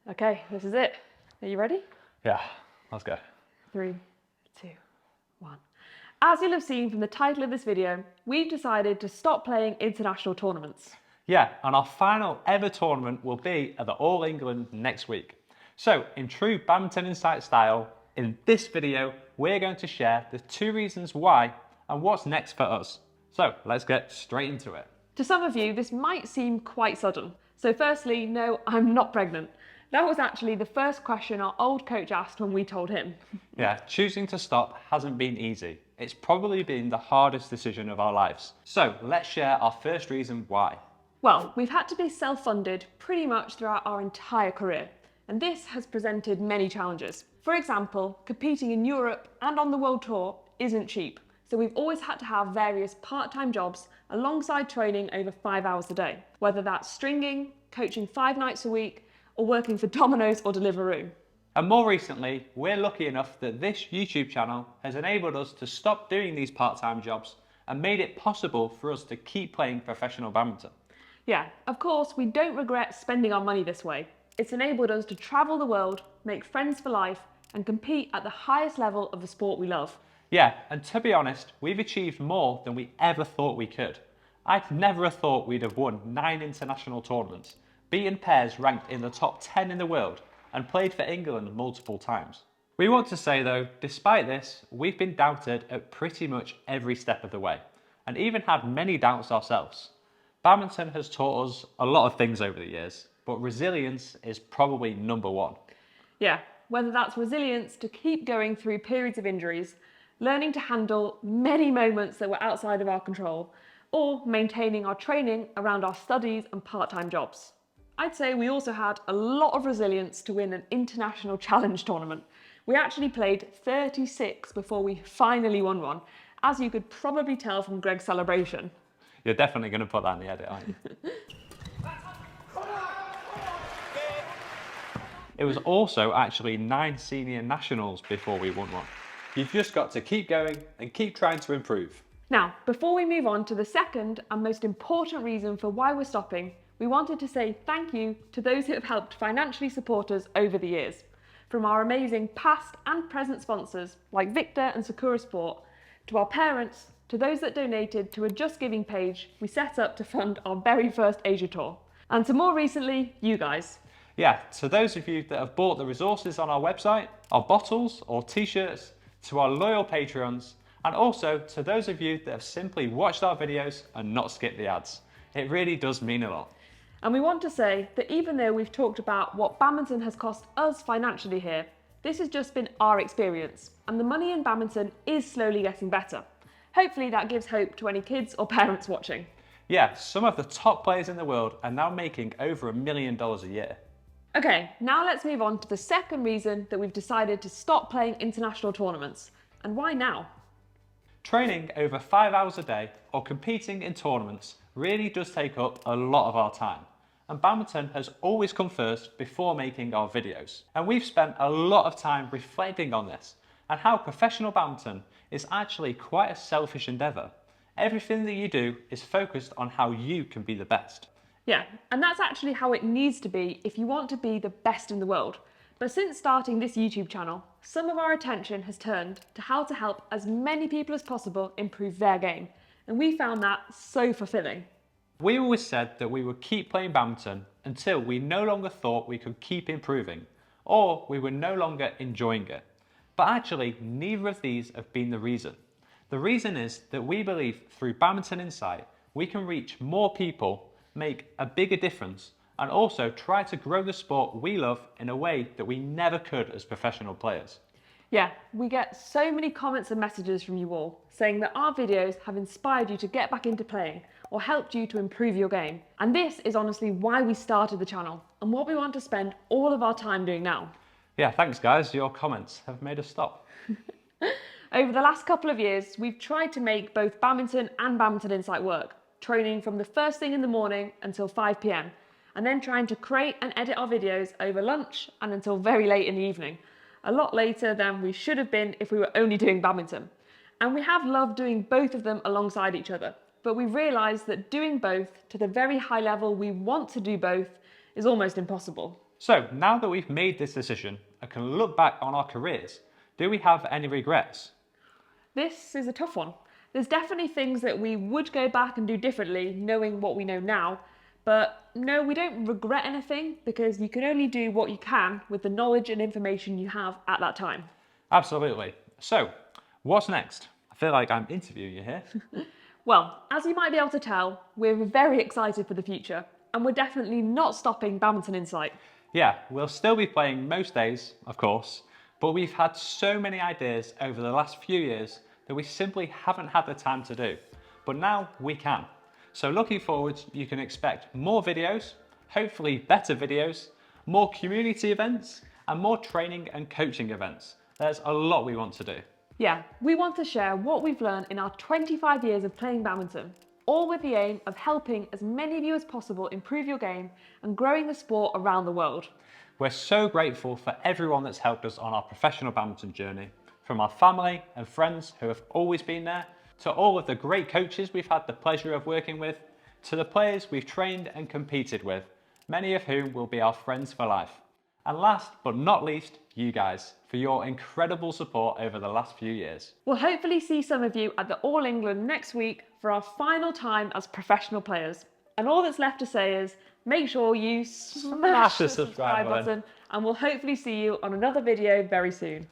Okay, this is it. Are you ready? Yeah, let's go. 3, 2, 1. As you'll have seen from the title of this video, we've decided to stop playing international tournaments. Yeah, and our final ever tournament will be at the All England next week. So, in true Badminton Insight style, in this video, we're going to share the 2 reasons why and what's next for us. So, let's get straight into it. To some of you, this might seem quite sudden. So firstly, no, I'm not pregnant. That was actually the first question our old coach asked when we told him. Yeah, choosing to stop hasn't been easy. It's probably been the hardest decision of our lives. So, let's share our first reason why. Well, we've had to be self-funded pretty much throughout our entire career, and this has presented many challenges. For example, competing in Europe and on the World Tour isn't cheap, so we've always had to have various part-time jobs alongside training over 5 hours a day, whether that's stringing, coaching 5 nights a week, or working for Domino's or Deliveroo. And more recently, we're lucky enough that this YouTube channel has enabled us to stop doing these part-time jobs and made it possible for us to keep playing professional badminton. Yeah, of course, we don't regret spending our money this way. It's enabled us to travel the world, make friends for life, and compete at the highest level of the sport we love. Yeah, and to be honest, we've achieved more than we ever thought we could. I'd never have thought we'd have won 9 international tournaments, beaten pairs ranked in the top 10 in the world, and played for England multiple times. We want to say though, despite this, we've been doubted at pretty much every step of the way, and even had many doubts ourselves. Badminton has taught us a lot of things over the years, but resilience is probably number 1. Yeah, whether that's resilience to keep going through periods of injuries, learning to handle many moments that were outside of our control, or maintaining our training around our studies and part-time jobs. I'd say we also had a lot of resilience to win an international challenge tournament. We actually played 36 before we finally won one, as you could probably tell from Greg's celebration. You're definitely going to put that in the edit, aren't you? It was also actually 9 senior nationals before we won one. You've just got to keep going and keep trying to improve. Now, before we move on to the second and most important reason for why we're stopping, we wanted to say thank you to those who have helped financially support us over the years. From our amazing past and present sponsors like Victor and Sakura Sport, to our parents, to those that donated to a Just Giving page we set up to fund our very first Asia tour. And to more recently, you guys. Yeah, to those of you that have bought the resources on our website, our bottles or t-shirts, to our loyal Patreons, and also to those of you that have simply watched our videos and not skipped the ads. It really does mean a lot. And we want to say that even though we've talked about what badminton has cost us financially here, this has just been our experience, and the money in badminton is slowly getting better. Hopefully that gives hope to any kids or parents watching. Yeah, some of the top players in the world are now making over $1 million a year. Okay, now let's move on to the second reason that we've decided to stop playing international tournaments. And why now? Training over 5 hours a day or competing in tournaments really does take up a lot of our time. And badminton has always come first before making our videos. And we've spent a lot of time reflecting on this and how professional badminton is actually quite a selfish endeavour. Everything that you do is focused on how you can be the best. Yeah, and that's actually how it needs to be if you want to be the best in the world. But since starting this YouTube channel, some of our attention has turned to how to help as many people as possible improve their game. And we found that so fulfilling. We always said that we would keep playing badminton until we no longer thought we could keep improving, or we were no longer enjoying it. But actually, neither of these have been the reason. The reason is that we believe through Badminton Insight, we can reach more people, make a bigger difference, and also try to grow the sport we love in a way that we never could as professional players. Yeah, we get so many comments and messages from you all saying that our videos have inspired you to get back into playing or helped you to improve your game. And this is honestly why we started the channel and what we want to spend all of our time doing now. Yeah, thanks guys, your comments have made us stop. Over the last couple of years, we've tried to make both badminton and Badminton Insight work, training from the first thing in the morning until 5 p.m, and then trying to create and edit our videos over lunch and until very late in the evening. A lot later than we should have been if we were only doing badminton. And we have loved doing both of them alongside each other, but we've realised that doing both to the very high level we want to do both is almost impossible. So now that we've made this decision and can look back on our careers, do we have any regrets? This is a tough one. There's definitely things that we would go back and do differently, knowing what we know now. But no, we don't regret anything because you can only do what you can with the knowledge and information you have at that time. Absolutely. So, what's next? I feel like I'm interviewing you here. Well, as you might be able to tell, we're very excited for the future, and we're definitely not stopping Badminton Insight. Yeah, we'll still be playing most days, of course, but we've had so many ideas over the last few years that we simply haven't had the time to do. But now we can. So looking forward, you can expect more videos, hopefully better videos, more community events, and more training and coaching events. There's a lot we want to do. Yeah, we want to share what we've learned in our 25 years of playing badminton, all with the aim of helping as many of you as possible improve your game and growing the sport around the world. We're so grateful for everyone that's helped us on our professional badminton journey, from our family and friends who have always been there, to all of the great coaches we've had the pleasure of working with, to the players we've trained and competed with, many of whom will be our friends for life. And last but not least, you guys, for your incredible support over the last few years. We'll hopefully see some of you at the All England next week for our final time as professional players. And all that's left to say is, make sure you smash the subscribe button, and we'll hopefully see you on another video very soon.